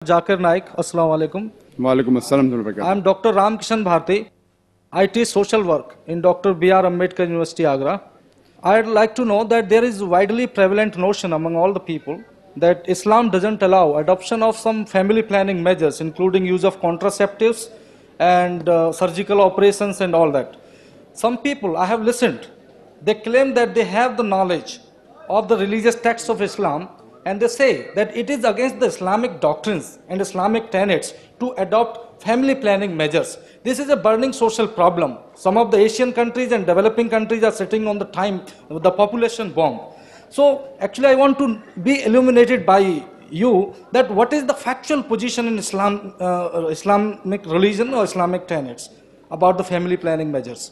Zakir Naik, Assalamu alaikum. Walaikum assalam. I am Dr. Ramkishan Bharti. I teach social work in Dr. B.R. Ambedkar University, Agra. I'd like to know that there is widely prevalent notion among all the people that Islam doesn't allow adoption of some family planning measures, including use of contraceptives and surgical operations and all that. Some people, I have listened, they claim that they have the knowledge of the religious texts of Islam, and they say that it is against the Islamic doctrines and Islamic tenets to adopt family planning measures. This is a burning social problem. Some of the Asian countries and developing countries are sitting on the population bomb. So actually I want to be illuminated by you that what is the factual position in Islam, Islamic religion or Islamic tenets about the family planning measures.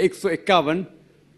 151,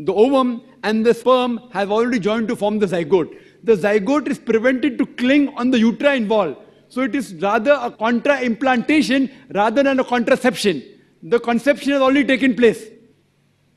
the ovum and the sperm have already joined to form the zygote. The zygote is prevented to cling on the uterine wall, so it is rather a contra implantation rather than a contraception. The conception has already taken place.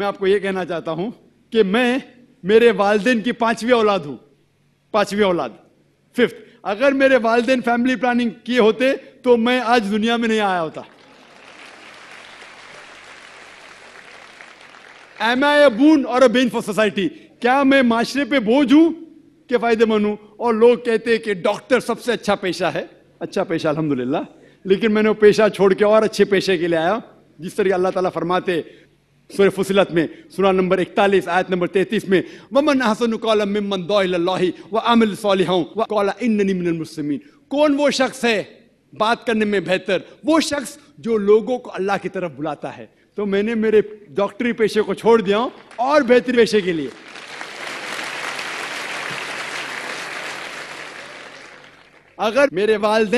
میں آپ کو یہ کہنا چاہتا ہوں کہ میں میرے والدین کی 5ویں اولاد ہوں. 5ویں اولاد, 5th. اگر میرے والدین فیملی پلاننگ کیے ہوتے تو میں آج دنیا میں نہیں آیا ہوتا. Am I a boon or a bane for society? کیا میں معاشرے پہ بوجھ ہوں کہ فائدہ مند ہوں؟ اور لوگ کہتے ہیں کہ ڈاکٹر سب سے اچھا پیشہ ہے. اچھا پیشہ الحمدللہ, لیکن میں نے وہ پیشہ چھوڑ کے اور اچھے پیشے کے لیے آیا. جس طرح اللہ تعالیٰ فرماتے سورہ فصلت میں, سورہ نمبر 41 آیت نمبر 33 میں, وَمَنْ أَحْسَنُ قَوْلًا مِّمَّنْ دَعَا إِلَى اللَّهِ وَعَمِلَ صَالِحًا وَقَالَ إِنَّنِي مِنَ الْمُسْلِمِينَ. کون وہ شخص ہے بات کرنے میں بہتر؟ وہ شخص جو لوگوں کو اللہ کی طرف بلاتا ہے. تو میں نے میرے ڈاکٹری پیشے کو چھوڑ دیا ہوں اور بہتر پیشے کے لیے. اگر میرے والد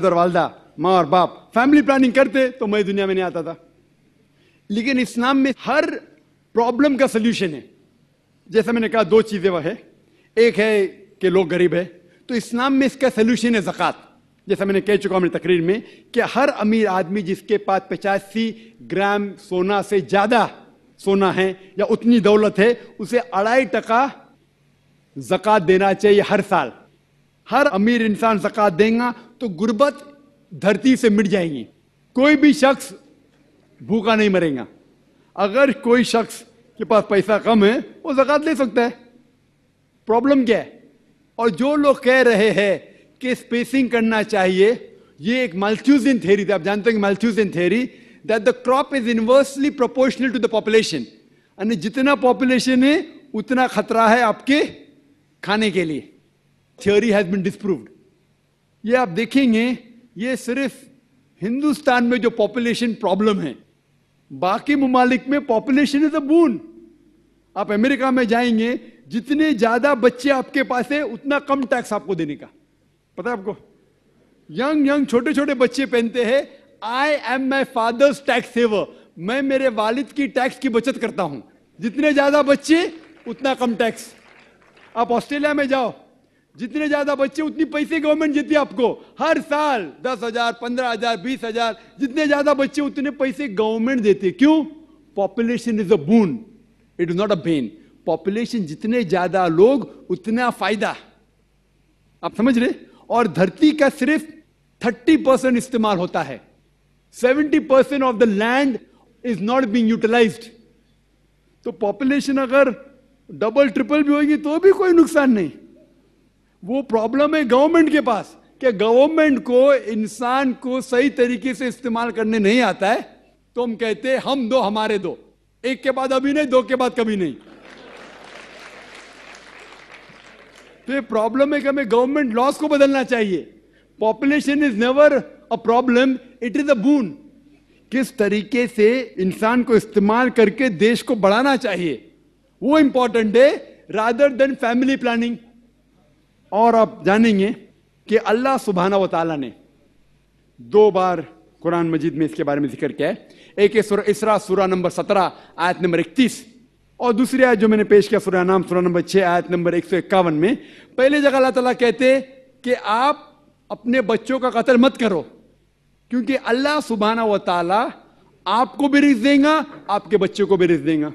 اور والدہ, ماں اور باپ فیملی پلاننگ کرتے تو میں دنیا میں نہیں آتا تھا. لیکن اسلام میں ہر پرابلم کا سلوشن ہے. جیسا میں نے کہا 2 چیزیں وہ ہے. ایک ہے کہ لوگ غریب ہے, تو اسلام میں اس کا سلوشن ہے زکوٰۃ. جیسا میں نے کہہ چکا ہوں اپنی تقریر میں کہ ہر امیر آدمی جس کے پاس 85 گرام سونا سے زیادہ سونا ہے یا اتنی دولت ہے, اسے 2.5% زکوٰۃ دینا چاہیے ہر سال. ہر امیر انسان زکوٰۃ دیں گا تو غربت دھرتی سے مٹ جائیں گی. کوئی بھی شخص بھوکا نہیں مرے گا. اگر کوئی شخص کے پاس پیسہ کم ہے وہ زکوٰۃ لے سکتا ہے. پرابلم کیا ہے؟ اور جو لوگ کہہ رہے ہیں کہ اسپیسنگ کرنا چاہیے, یہ ایک مالتھیوزن تھیوری تھی. آپ جانتے ہیں کہ Malthusian theory, that the crop is inversely proportional to the population. یعنی جتنا پاپولیشن ہے اتنا خطرہ ہے آپ کے کھانے کے لیے. Theory has been disproved. یہ آپ دیکھیں گے, یہ صرف ہندوستان میں جو پاپولیشن پرابلم ہے, باقی ممالک میں پاپولیشن از اے بون. آپ امریکہ میں جائیں گے, جتنے زیادہ بچے آپ کے پاس ہیں اتنا کم ٹیکس آپ کو دینے کا. پتہ ہے آپ کو, ینگ چھوٹے چھوٹے بچے پہنتے ہیں I am my father's tax saver. میں میرے والد کی ٹیکس کی بچت کرتا ہوں. جتنے زیادہ بچے اتنا کم ٹیکس. آپ آسٹریلیا میں جاؤ, جتنے زیادہ بچے اتنی پیسے گورنمنٹ دیتی ہے آپ کو ہر سال. 10,000 15,000 20,000, جتنے زیادہ بچے اتنے پیسے گورنمنٹ دیتی ہے. کیوں؟ Population is a bone, it is not a been. Population جتنے زیادہ لوگ اتنا فائدہ. آپ سمجھ رہے؟ اور دھرتی کا صرف 30% استعمال ہوتا ہے. 70% of the land is not being utilized. تو پاپولیشن اگر ڈبل ٹرپل بھی ہوگی تو بھی کوئی نقصان نہیں. وہ پرابلم ہے گورنمنٹ کے پاس کہ گورنمنٹ کو انسان کو صحیح طریقے سے استعمال کرنے نہیں آتا ہے. تو ہم کہتے ہیں ہم دو ہمارے دو, ایک کے بعد ابھی نہیں, 2 کے بعد کبھی نہیں. تو یہ پرابلم ہے کہ ہمیں گورنمنٹ لاس کو بدلنا چاہیے. Population is never a problem, it is a bone. کس طریقے سے انسان کو استعمال کر کے دیش کو بڑھانا چاہیے وہ امپورٹنٹ ہے رادر دین فیملی پلاننگ. اور آپ جانیں گے کہ اللہ سبحانہ و تعالیٰ نے 2 بار قرآن مجید میں اس کے بارے میں ذکر کیا ہے. ایک ہے سورہ اسراء سورہ نمبر 17 آیت نمبر 31, اور دوسری آیت جو میں نے پیش کیا سورہ انعام سورہ نمبر 6 آیت نمبر 151 میں. پہلے جگہ اللہ تعالیٰ کہتے کہ آپ اپنے بچوں کا قتل مت کرو, کیونکہ اللہ سبحانہ و تعالیٰ آپ کو بھی رزق دیں گا, آپ کے بچوں کو بھی رزق دیں گا.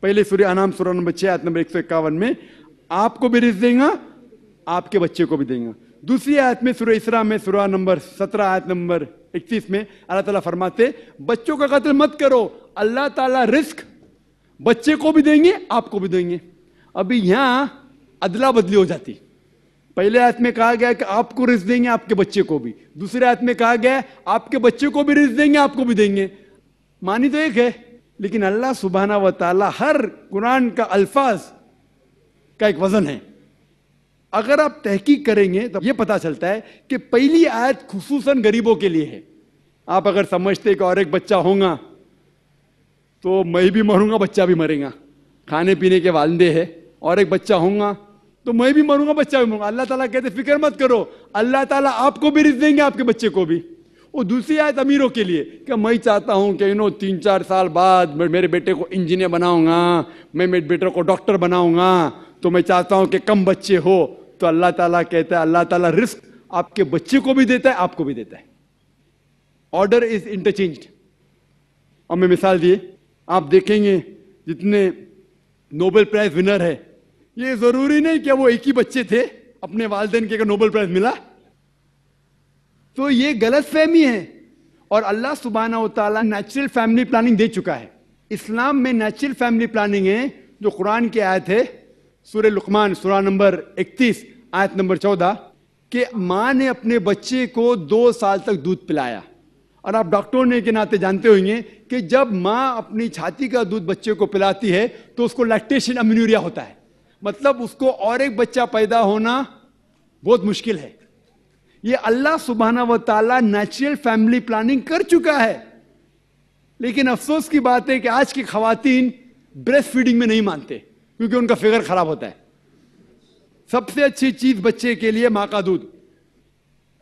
پہلے سورہ انعام سورہ نمبر 6 آیت نمبر 151 میں آپ کو بھی رزق دیں گا, آپ کے بچے کو بھی دیں گا. دوسری آیت میں سورہ اسراء میں سورہ نمبر 17 آیت نمبر 31 میں اللہ تعالیٰ فرماتے بچوں کا قتل مت کرو, اللہ تعالیٰ رزق بچے کو بھی دیں گے آپ کو بھی دیں گے. ابھی یہاں ادلا بدلی ہو جاتی. پہلے آیت میں کہا گیا کہ آپ کو رزق دیں گے آپ کے بچے کو بھی, دوسرے آیت میں کہا گیا آپ کے بچے کو بھی رزق دیں گے آپ کو بھی دیں گے. معنی تو ایک ہے, لیکن اللہ سبحانہ و تعالیٰ ہر قرآن کا الفاظ کا ایک وزن ہے. اگر آپ تحقیق کریں گے تو یہ پتا چلتا ہے کہ پہلی آیت خصوصاً غریبوں کے لیے ہے. آپ اگر سمجھتے کہ اور ایک بچہ ہوگا تو میں بھی مروں گا بچہ بھی مرے گا, کھانے پینے کے والدے ہیں, اور ایک بچہ ہوگا تو میں بھی مروں گا بچہ بھی مروں گا. اللہ تعالیٰ کہتے فکر مت کرو, اللہ تعالیٰ آپ کو بھی رزق دیں گے آپ کے بچے کو بھی. وہ دوسری آیت امیروں کے لیے کہ میں چاہتا ہوں کہ 3-4 سال بعد میں میرے بیٹے کو انجینئر بناؤں گا, میں میرے بیٹے کو ڈاکٹر بناؤں گا, تو میں چاہتا ہوں کہ کم بچے ہو. تو اللہ تعالیٰ کہتا ہے اللہ تعالیٰ رزق آپ کے بچے کو بھی دیتا ہے آپ کو بھی دیتا ہے. Order is انٹرچینجڈ. اور میں مثال دیے آپ دیکھیں گے جتنے نوبل پرائز ونر ہے یہ ضروری نہیں کہ وہ ایک ہی بچے تھے اپنے والدین کے نوبل پرائز ملا. تو یہ غلط فہمی ہے. اور اللہ سبحانہ و تعالیٰ نیچرل فیملی پلاننگ دے چکا ہے. اسلام میں نیچرل فیملی پلاننگ ہے جو قرآن کی آیت ہے سورہ لقمان سورہ نمبر 31 آیت نمبر 14 کہ ماں نے اپنے بچے کو 2 سال تک دودھ پلایا. اور آپ ڈاکٹر ہونے کے ناطے جانتے ہوں گے کہ جب ماں اپنی چھاتی کا دودھ بچے کو پلاتی ہے تو اس کو لیکٹیشن امینوریا ہوتا ہے. مطلب اس کو اور ایک بچہ پیدا ہونا بہت مشکل ہے. یہ اللہ سبحانہ و تعالیٰ نیچرل فیملی پلاننگ کر چکا ہے. لیکن افسوس کی بات ہے کہ آج کی خواتین بریسٹ فیڈنگ میں نہیں مانتے کیونکہ ان کا فگر خراب ہوتا ہے. سب سے اچھی چیز بچے کے لیے ماں کا دودھ.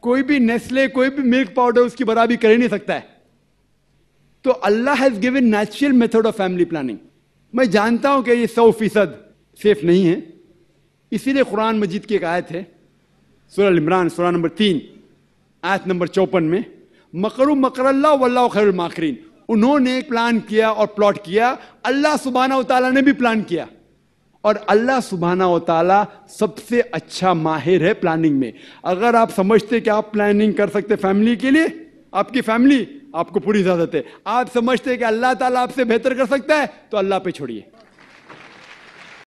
کوئی بھی نیسلے کوئی بھی ملک پاؤڈر اس کی برابری کر ہی نہیں سکتا ہے. تو Allah has given natural method of family planning. میں جانتا ہوں کہ یہ 100% سیف نہیں ہے. اسی لیے قرآن مجید کی ایک آیت ہے سورہ عمران سورہ نمبر 3 آیت نمبر 54 میں مکروا مکر اللہ واللہ خیر الماکرین. انہوں نے پلان کیا اور پلاٹ کیا, اللہ سبحانہ و تعالیٰ نے بھی پلان کیا. اور اللہ سبحانہ و تعالیٰ سب سے اچھا ماہر ہے پلاننگ میں. اگر آپ سمجھتے کہ آپ پلاننگ کر سکتے فیملی کے لیے, آپ کی فیملی آپ کو پوری اجازت ہے. آپ سمجھتے کہ اللہ تعالیٰ آپ سے بہتر کر سکتا ہے تو اللہ پہ چھوڑیے.